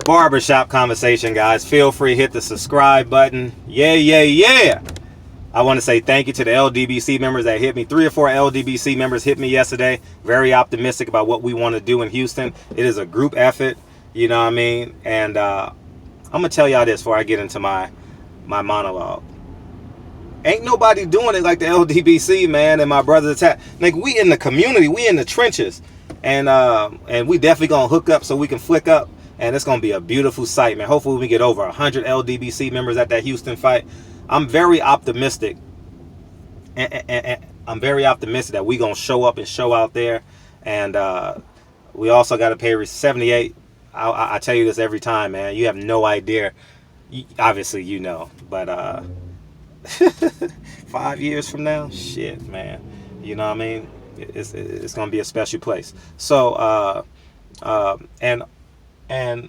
barbershop conversation, guys. Feel free, hit the subscribe button. Yeah. I want to say thank you to the LDBC members that hit me. 3 or 4 LDBC members hit me yesterday. Very optimistic about what we want to do in Houston. It is a group effort, you know what I mean? And I'm going to tell y'all this before I get into my monologue. Ain't nobody doing it like the LDBC, man, and my brothers attack. Like, we in the community, we in the trenches. And we definitely going to hook up so we can flick up. And it's going to be a beautiful sight, man. Hopefully we get over 100 LDBC members at that Houston fight. I'm very optimistic. And I'm very optimistic that we're going to show up and show out there. And we also got to pay 78. I tell you this every time, man. You have no idea. Obviously, you know. But 5 years from now, shit, man. You know what I mean? It's going to be a special place. So, and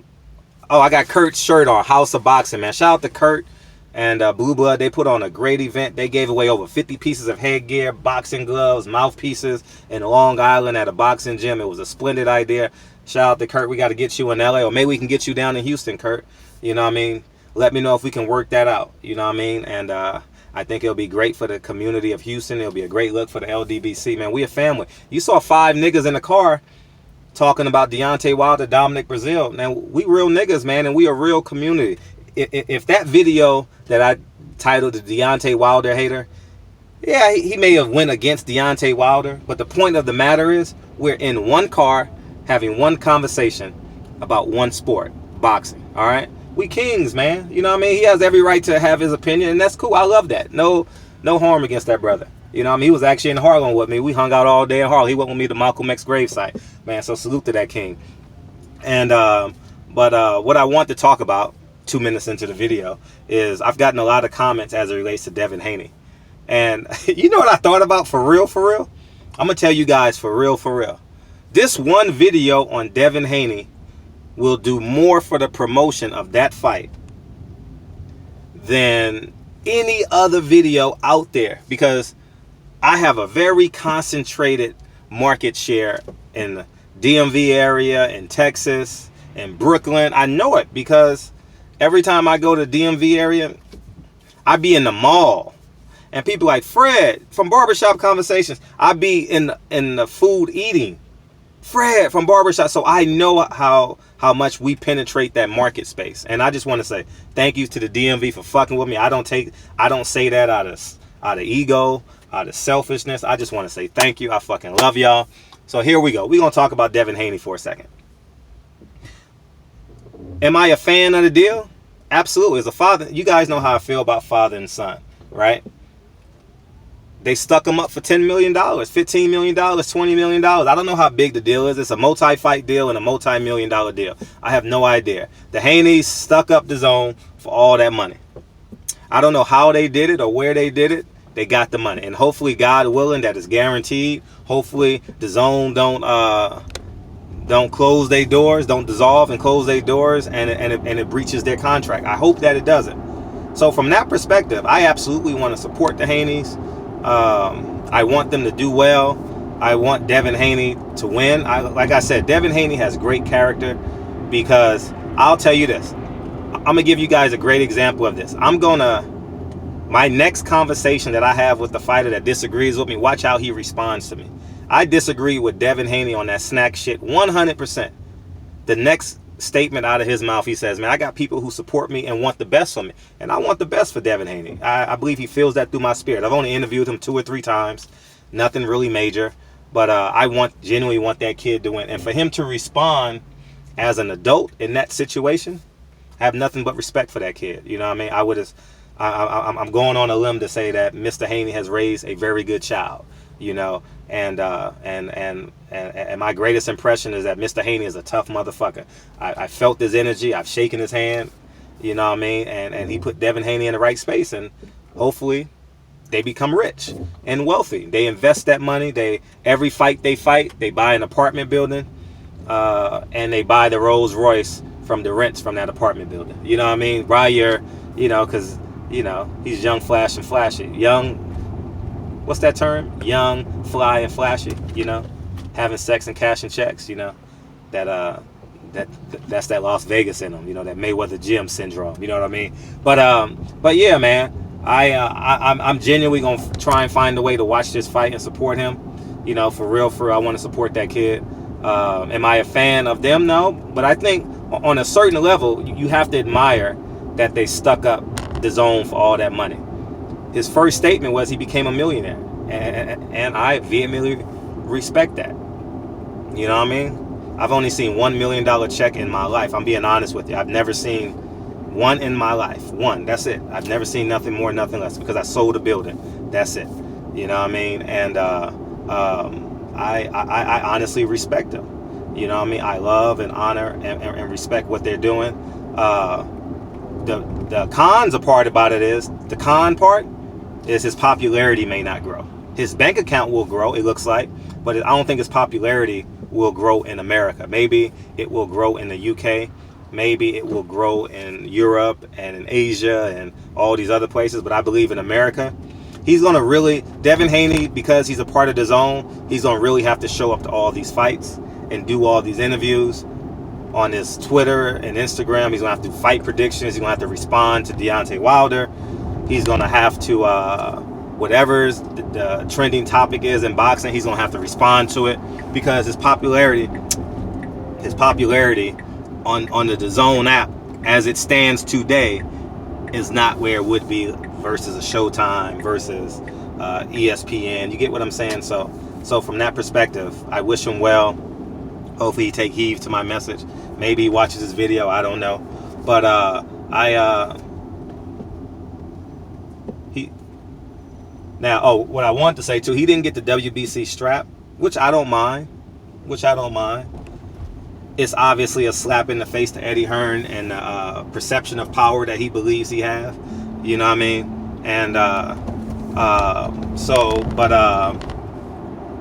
I got Kurt's shirt on, House of Boxing, man. Shout out to Kurt and Blue Blood. They put on a great event. They gave away over 50 pieces of headgear, boxing gloves, mouthpieces in Long Island at a boxing gym. It was a splendid idea. Shout out to Kurt. We got to get you in LA, or maybe we can get you down in Houston, Kurt. You know what I mean? Let me know if we can work that out. You know what I mean? And I think it'll be great for the community of Houston. It'll be a great look for the LDBC, man. We a family. You saw 5 niggas in the car talking about Deontay Wilder, Dominic Breazeale. Now, we real niggas, man, and we a real community. If that video that I titled the Deontay Wilder hater, yeah, he may have went against Deontay Wilder, but the point of the matter is we're in one car having one conversation about one sport, boxing, all right? We kings, man. You know what I mean? He has every right to have his opinion, and that's cool. I love that. No harm against that brother. You know what I mean? He was actually in Harlem with me. We hung out all day in Harlem. He went with me to Malcolm X gravesite. Man, so salute to that king. And what I want to talk about 2 minutes into the video is I've gotten a lot of comments as it relates to Devin Haney. And you know what I thought about for real? I'm going to tell you guys for real. This one video on Devin Haney will do more for the promotion of that fight than any other video out there, because I have a very concentrated market share in the DMV area, in Texas, in Brooklyn. I know it because every time I go to the DMV area, I be in the mall. And people like, Fred, from Barbershop Conversations, I be in the food eating. Fred from Barbershop. So I know how much we penetrate that market space. And I just want to say thank you to the DMV for fucking with me. I don't say that out of ego, out of selfishness. I just want to say thank you. I fucking love y'all. So here we go. We're going to talk about Devin Haney for a second. Am I a fan of the deal? Absolutely. As a father, you guys know how I feel about father and son, right? They stuck him up for $10 million, $15 million, $20 million. I don't know how big the deal is. It's a multi-fight deal and a multi-million-dollar deal. I have no idea. The Haneys stuck up DAZN for all that money. I don't know how they did it or where they did it. They got the money. And hopefully, God willing, that is guaranteed. Hopefully, DAZN don't close their doors, don't dissolve and close their doors, and it breaches their contract. I hope that it doesn't. So from that perspective, I absolutely want to support the Haneys. I want them to do well. I want Devin Haney to win. Like I said, Devin Haney has great character, because I'll tell you this. I'm going to give you guys a great example of this. My next conversation that I have with the fighter that disagrees with me, watch how he responds to me. I disagree with Devin Haney on that snack shit 100%. The next statement out of his mouth, he says, man, I got people who support me and want the best for me. And I want the best for Devin Haney. I believe he feels that through my spirit. I've only interviewed him 2 or 3 times. Nothing really major. But I genuinely want that kid to win. And for him to respond as an adult in that situation, I have nothing but respect for that kid. You know what I mean? I'm going on a limb to say that Mr. Haney has raised a very good child, you know, and my greatest impression is that Mr. Haney is a tough motherfucker. I felt his energy. I've shaken his hand, you know what I mean? And he put Devin Haney in the right space, and hopefully they become rich and wealthy. They invest that money. Every fight they fight, they buy an apartment building, and they buy the Rolls Royce from the rents from that apartment building. You know what I mean? Buy your, you know, because, you know, he's young, flash, and flashy. Young, what's that term? Young, fly, and flashy, you know? Having sex and cashing checks, you know? That that's that Las Vegas in them, you know, that Mayweather Gym syndrome, you know what I mean? But yeah, man, I'm genuinely gonna try and find a way to watch this fight and support him, you know, for real. I want to support that kid. Am I a fan of them? No, but I think on a certain level, you have to admire that they stuck up DAZN for all that money. His first statement was he became a millionaire, and I vehemently respect that. You know what I mean? I've only seen $1 million check in my life. I'm being honest with you. I've never seen one in my life. One. That's it. I've never seen nothing more, nothing less, because I sold a building. That's it. You know what I mean? And I honestly respect them. You know what I mean? I love and honor and respect what they're doing. The cons part about it is, the con part is his popularity may not grow. His bank account will grow, it looks like, but I don't think his popularity will grow in America. Maybe it will grow in the UK. Maybe it will grow in Europe and in Asia and all these other places. But I believe in America, he's going to really, Devin Haney, because he's a part of DAZN, he's going to really have to show up to all these fights and do all these interviews on his Twitter and Instagram. He's going to have to fight predictions. He's going to have to respond to Deontay Wilder. He's going to have to, whatever's the trending topic is in boxing, he's going to have to respond to it, because his popularity on the DAZN app as it stands today is not where it would be versus a Showtime, versus ESPN. You get what I'm saying? So from that perspective, I wish him well. Hopefully he take heed to my message. Maybe he watches this video, I don't know. But what I want to say too, he didn't get the WBC strap, which I don't mind. It's obviously a slap in the face to Eddie Hearn and the perception of power that he believes he has. You know what I mean? And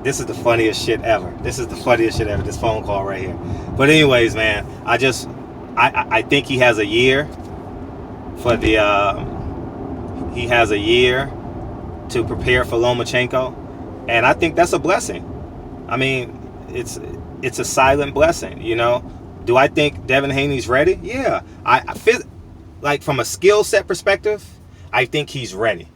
this is the funniest shit ever. This phone call right here. But anyways, man, I think he has a year for to prepare for Lomachenko, and I think that's a blessing. I mean, it's a silent blessing, you know. Do I think Devin Haney's ready? Yeah. I feel like, from a skill set perspective, I think he's ready.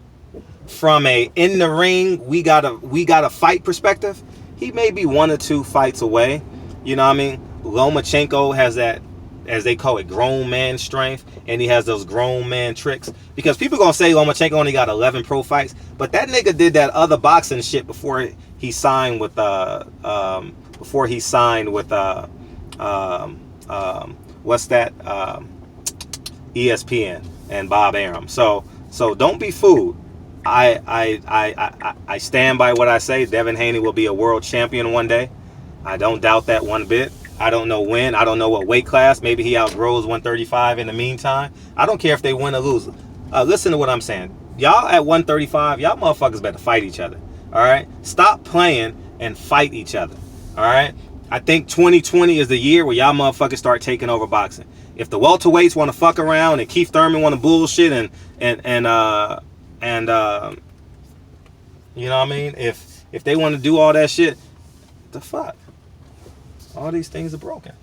From a in the ring, we gotta fight perspective, he may be 1 or 2 fights away. You know what I mean? Lomachenko has that, as they call it, grown man strength, and he has those grown man tricks. Because people gonna say Lomachenko only got 11 pro fights, but that nigga did that other boxing shit before he signed with ESPN and Bob Arum. So don't be fooled. I stand by what I say. Devin Haney will be a world champion one day. I don't doubt that one bit. I don't know when. I don't know what weight class. Maybe he outgrows 135 in the meantime. I don't care if they win or lose. Listen to what I'm saying. Y'all at 135, y'all motherfuckers better fight each other. All right? Stop playing and fight each other. All right? I think 2020 is the year where y'all motherfuckers start taking over boxing. If the welterweights want to fuck around and Keith Thurman want to bullshit and you know what I mean? If they want to do all that shit, the fuck? All these things are broken.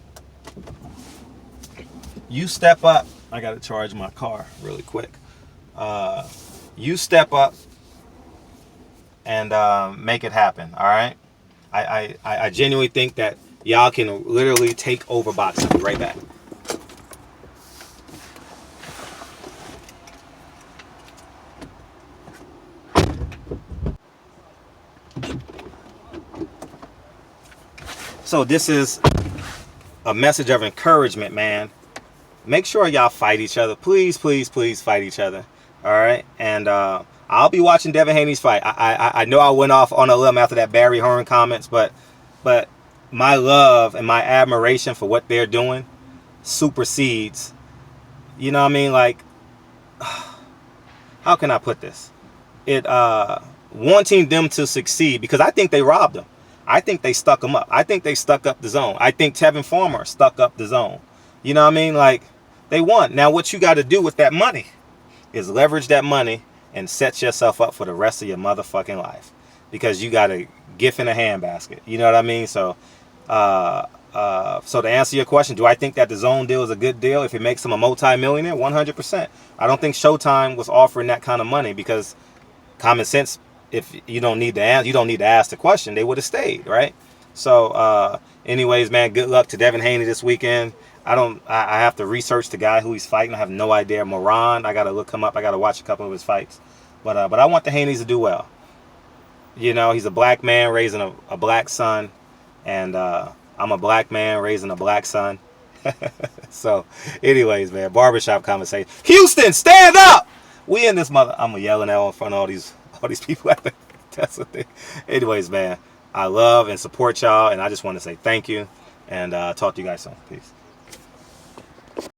You step up. I gotta charge my car really quick. You step up and make it happen. All right. I genuinely think that y'all can literally take over boxing. Be right back. So this is a message of encouragement, man. Make sure y'all fight each other. Please, please, please fight each other. All right. And I'll be watching Devin Haney's fight. I know I went off on a limb after that Barry Hearn comments, but my love and my admiration for what they're doing supersedes, you know what I mean? Like, how can I put this? Wanting them to succeed, because I think they robbed them. I think they stuck them up. I think they stuck up DAZN. I think Tevin Farmer stuck up DAZN. You know what I mean? Like, they won. Now, what you got to do with that money is leverage that money and set yourself up for the rest of your motherfucking life, because you got a gift in a handbasket. You know what I mean? So So to answer your question, do I think that the DAZN deal is a good deal if it makes him a multi-millionaire? 100%. I don't think Showtime was offering that kind of money because common sense, if you don't need to ask the question, they would have stayed, right? So anyways, man, good luck to Devin Haney this weekend. I have to research the guy who he's fighting. I have no idea. Moran, I got to look him up. I got to watch a couple of his fights. But I want the Haneys to do well. You know, he's a black man raising a black son. And I'm a black man raising a black son. So, anyways, man, barbershop conversation. Houston, stand up! We in this mother. I'm yelling out in front of all these people. That's the thing. Anyways, man, I love and support y'all, and I just want to say thank you, and talk to you guys soon. Peace.